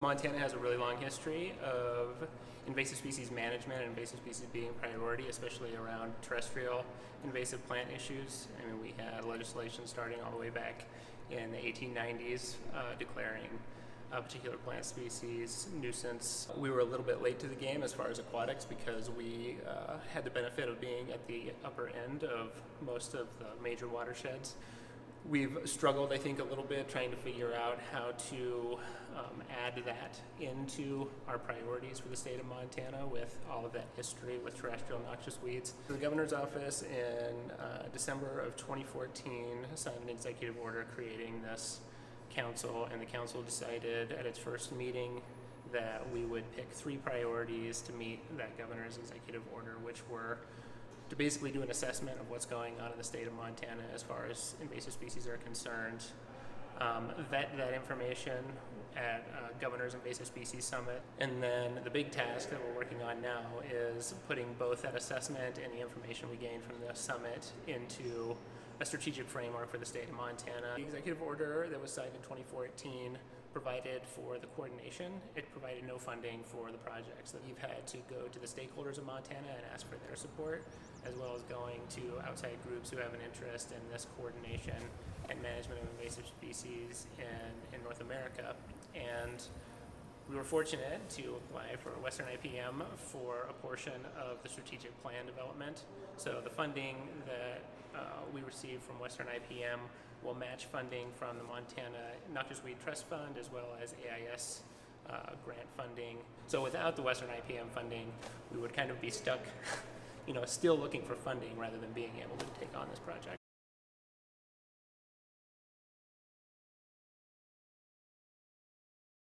Montana has a really long history of invasive species management and invasive species being a priority, especially around terrestrial invasive plant issues. I mean, we had legislation starting all the way back in the 1890s declaring a particular plant species nuisance. We were a little bit late to the game as far as aquatics because we had the benefit of being at the upper end of most of the major watersheds. We've struggled, I think, a little bit trying to figure out how to add that into our priorities for the state of Montana with all of that history with terrestrial noxious weeds. The governor's office in December of 2014 signed an executive order creating this council, and the council decided at its first meeting that we would pick 3 priorities to meet that governor's executive order, which were to basically do an assessment of what's going on in the state of Montana as far as invasive species are concerned, vet that information at Governor's Invasive Species Summit, and then the big task that we're working on now is putting both that assessment and the information we gained from the summit into a strategic framework for the state of Montana. The executive order that was signed in 2014 provided for the coordination. It provided no funding for the projects. That we've had to go to the stakeholders of Montana and ask for their support, as well as going to outside groups who have an interest in this coordination and management of invasive species in North America. And we were fortunate to apply for Western IPM for a portion of the strategic plan development. So the funding that we received from Western IPM will match funding from the Montana Noxious Weed Trust Fund as well as AIS grant funding. So without the Western IPM funding, we would kind of be stuck, still looking for funding rather than being able to take on this project.